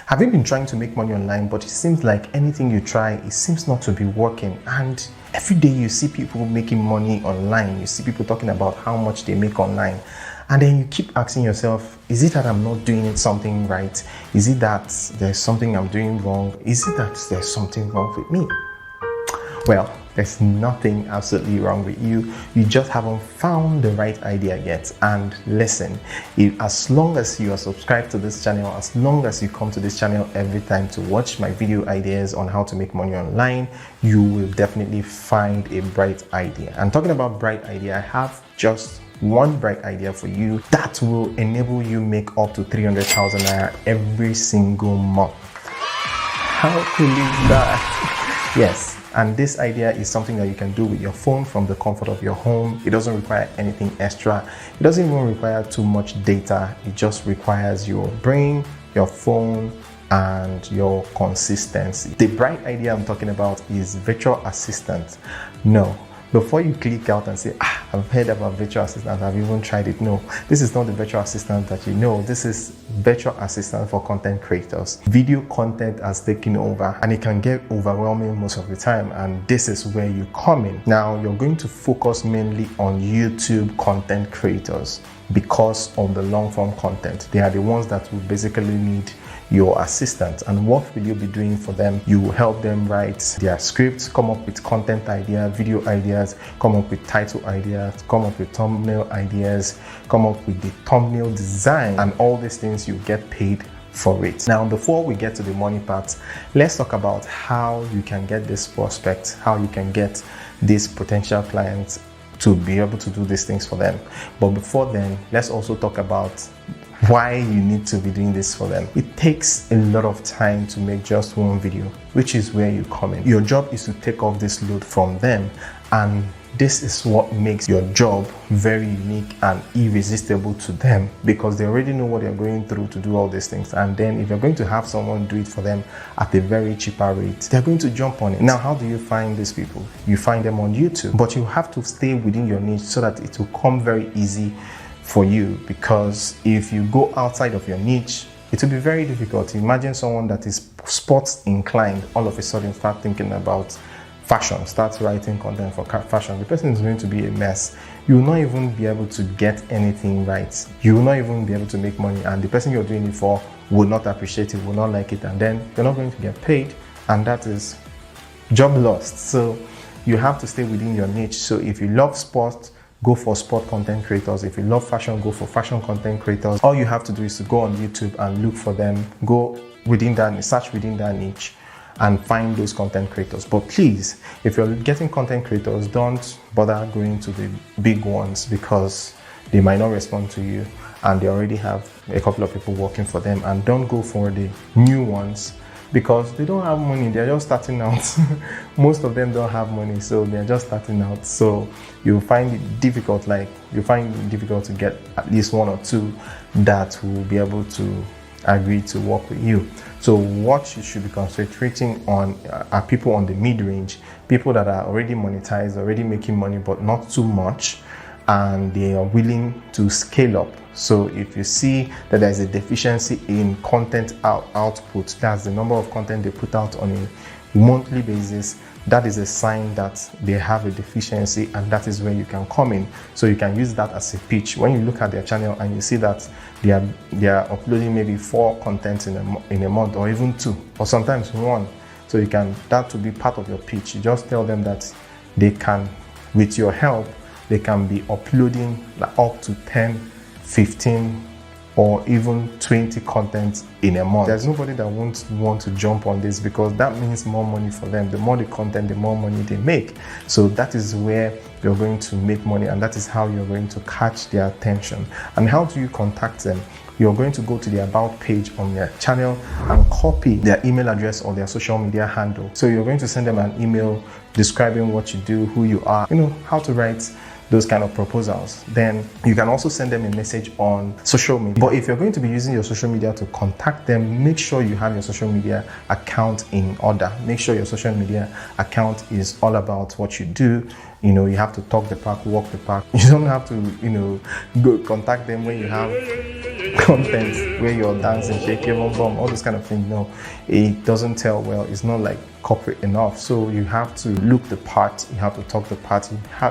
Have you been trying to make money online, but it seems like anything you try, it seems not to be working? And every day you see people making money online, you see people talking about how much they make online, and then you keep asking yourself, is it that I'm not doing something right? Is it that there's something I'm doing wrong? Is it that there's something wrong with me? Well, there's nothing absolutely wrong with you. You just haven't found the right idea yet. And listen, as long as you are subscribed to this channel, as long as you come to this channel every time to watch my video ideas on how to make money online, you will definitely find a bright idea. And talking about bright idea, I have just one bright idea for you that will enable you make up to 300,000 naira every single month. How cool is that? Yes. And this idea is something that you can do with your phone from the comfort of your home. It doesn't require anything extra. It doesn't even require too much data. It just requires your brain, your phone, and your consistency. The bright idea I'm talking about is virtual assistant. No, before you click out and say, I've heard about virtual assistant, I've even tried it. No, this is not the virtual assistant that you know. This is virtual assistant for content creators. Video content has taken over and it can get overwhelming most of the time, and this is where you come in. Now you're going to focus mainly on YouTube content creators because of the long form content. They are the ones that will basically need your assistant. And what will you be doing for them? You will help them write their scripts, come up with content ideas, video ideas, come up with title ideas, come up with thumbnail ideas, come up with the thumbnail design, and all these things you get paid for it. Now, before we get to the money part, let's talk about how you can get this prospect, how you can get these potential clients to be able to do these things for them. But before then, let's also talk about why you need to be doing this for them. It takes a lot of time to make just one video, which is where you come in. Your job is to take off this load from them, and this is what makes your job very unique and irresistible to them, because they already know what they're going through to do all these things. And then if you're going to have someone do it for them at a very cheaper rate, they're going to jump on it. Now, how do you find these people? You find them on YouTube, but you have to stay within your niche so that it will come very easy for you, because if you go outside of your niche, it will be very difficult. Imagine someone that is sports inclined all of a sudden start thinking about fashion, start writing content for fashion. The person is going to be a mess. You will not even be able to get anything right. You will not even be able to make money, and the person you're doing it for will not appreciate it, will not like it, and then you're not going to get paid, and that is job lost. So you have to stay within your niche. So if you love sports, go for sport content creators. If you love fashion, go for fashion content creators. All you have to do is to go on YouTube and look for them. Go within that, search within that niche and find those content creators. But please, if you're getting content creators, don't bother going to the big ones, because they might not respond to you and they already have a couple of people working for them. And don't go for the new ones, because they don't have money. They're just starting out. Most of them don't have money, so they're just starting out. So you find it difficult, to get at least one or two that will be able to agree to work with you. So what you should be concentrating on are people on the mid-range, people that are already monetized, already making money, but not too much, and they are willing to scale up. So if you see that there's a deficiency in content output, that's the number of content they put out on a monthly basis, that is a sign that they have a deficiency, and that is where you can come in. So you can use that as a pitch. When you look at their channel and you see that they are uploading maybe 4 contents in a month, or even 2, or sometimes 1. So that will be part of your pitch. You just tell them that they can, with your help, they can be uploading up to 10, 15, or even 20 contents in a month. There's nobody that won't want to jump on this, because that means more money for them. The more the content, the more money they make. So that is where you're going to make money, and that is how you're going to catch their attention. And how do you contact them? You're going to go to the about page on their channel and copy their email address or their social media handle. So you're going to send them an email describing what you do, who you are, how to write those kind of proposals. Then you can also send them a message on social media. But if you're going to be using your social media to contact them, make sure you have your social media account in order. Make sure your social media account is all about what you do. You know, you have to talk the park, walk the park. You don't have to, you know, go contact them when you have content where you're dancing, shaking, bum, all this kind of thing. No, it doesn't tell well. It's not like corporate enough. So you have to look the part, you have to talk the part.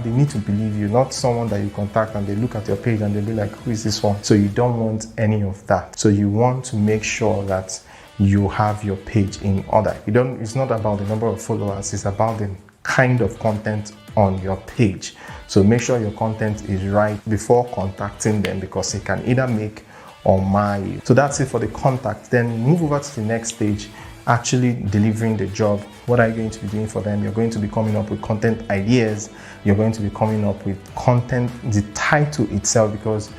They need to believe you, not someone that you contact and they look at your page and they'll be like, who is this one? So you don't want any of that. So you want to make sure that you have your page in order. It's not about the number of followers, it's about the kind of content on your page. So make sure your content is right before contacting them, because it can either make or mar you. So that's it for the contact. Then move over to the next stage, actually delivering the job. What are you going to be doing for them? You're going to be coming up with content ideas. You're going to be coming up with content, the title itself, because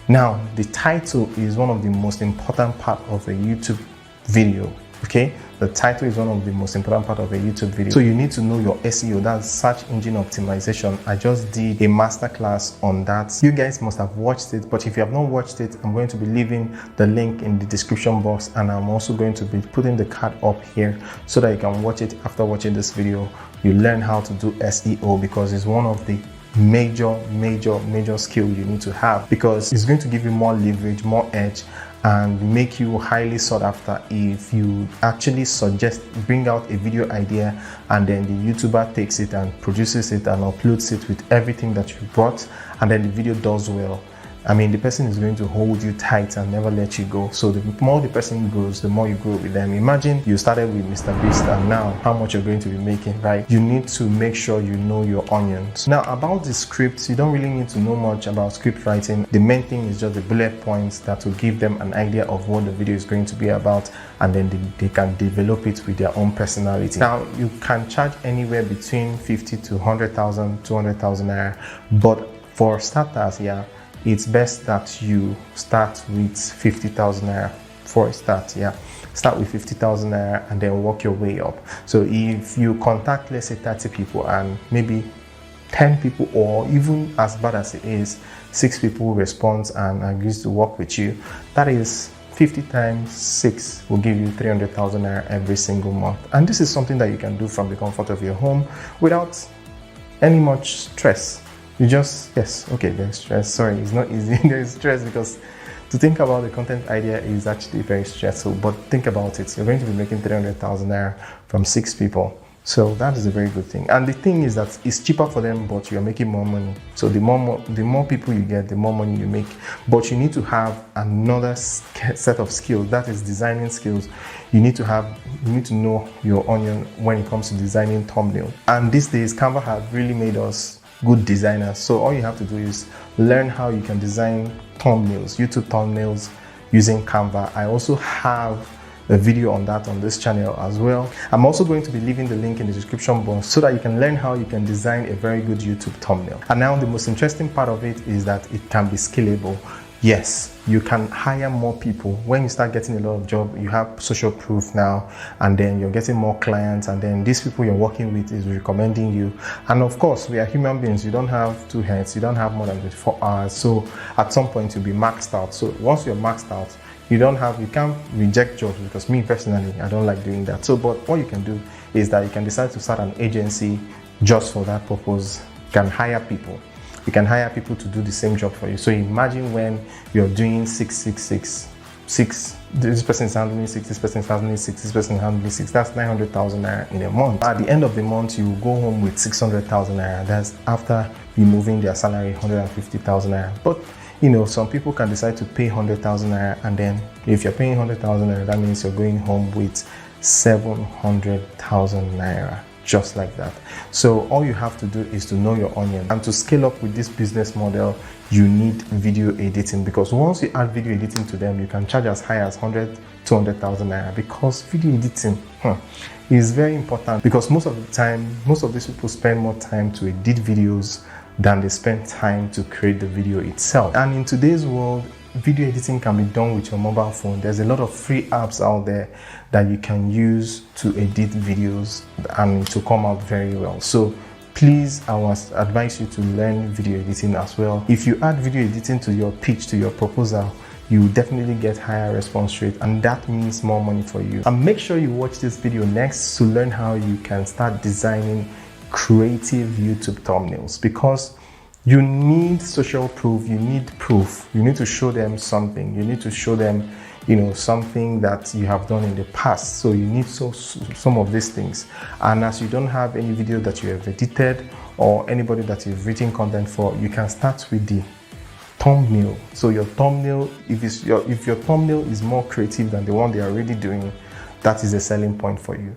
now the title is one of the most important part of a YouTube video. Okay, the title is one of the most important part of a YouTube video. So you need to know your SEO, that's search engine optimization. I just did a masterclass on that. You guys must have watched it, but if you have not watched it, I'm going to be leaving the link in the description box, and I'm also going to be putting the card up here so that you can watch it after watching this video. You learn how to do SEO, because it's one of the major skill you need to have, because it's going to give you more leverage, more edge, and make you highly sought after if you actually bring out a video idea and then the YouTuber takes it and produces it and uploads it with everything that you brought, and then the video does well. I mean, the person is going to hold you tight and never let you go. So the more the person grows, the more you grow with them. Imagine you started with Mr. Beast and now how much you're going to be making, right? You need to make sure you know your onions. Now, about the scripts, you don't really need to know much about script writing. The main thing is just the bullet points that will give them an idea of what the video is going to be about, and then they can develop it with their own personality. Now, you can charge anywhere between 50 to 100,000, 200,000 naira, but for starters, yeah, it's best that you start with 50,000 naira for a start. Yeah, start with 50,000 naira and then work your way up. So if you contact, let's say 30 people, and maybe 10 people, or even as bad as it is, 6 people respond and agrees to work with you, that is 50 times 6 will give you 300,000 naira every single month. And this is something that you can do from the comfort of your home without any much stress. You just, yes, okay, there's stress. Sorry, it's not easy. There's stress because to think about the content idea is actually very stressful. But think about it. You're going to be making 300,000 naira from 6 people. So that is a very good thing. And the thing is that it's cheaper for them, but you're making more money. So the more people you get, the more money you make. But you need to have another set of skills. That is designing skills. You need to know your onion when it comes to designing thumbnail. And these days, Canva have really made us good designers. So all you have to do is learn how you can design thumbnails, YouTube thumbnails using Canva. I also have a video on that on this channel as well. I'm also going to be leaving the link in the description box so that you can learn how you can design a very good YouTube thumbnail. And now the most interesting part of it is that it can be scalable. Yes, you can hire more people. When you start getting a lot of job, you have social proof now, and then you're getting more clients, and then these people you're working with is recommending you. And of course, we are human beings. You don't have 2 heads. You don't have more than 24 hours. So at some point you'll be maxed out. So once you're maxed out, you can't reject jobs, because me personally, I don't like doing that. So, but what you can do is that you can decide to start an agency just for that purpose. You can hire people. You can hire people to do the same job for you. So imagine when you're doing 6, this person is handling 6, this person is handling 6, this person is handling 6. That's 900,000 naira in a month. At the end of the month, you go home with 600,000 naira. That's after removing their salary, 150,000 naira. But you know, some people can decide to pay 100,000 naira, and then if you're paying 100,000 naira, that means you're going home with 700,000 naira. Just like that. So all you have to do is to know your onion. And to scale up with this business model, you need video editing, because once you add video editing to them, you can charge as high as 100, 200,000 naira, because video editing is very important, because most of the time, most of these people spend more time to edit videos than they spend time to create the video itself. And in today's world, video editing can be done with your mobile phone. There's a lot of free apps out there that you can use to edit videos and to come out very well. So please, I would advise you to learn video editing as well. If you add video editing to your pitch, to your proposal, you will definitely get higher response rate, and that means more money for you. And make sure you watch this video next to learn how you can start designing creative YouTube thumbnails, because you need social proof, you need proof, you need to show them something, you need to show them, something that you have done in the past. So you need some of these things. And as you don't have any video that you have edited or anybody that you've written content for, you can start with the thumbnail. So your thumbnail, if your thumbnail is more creative than the one they are already doing, that is a selling point for you.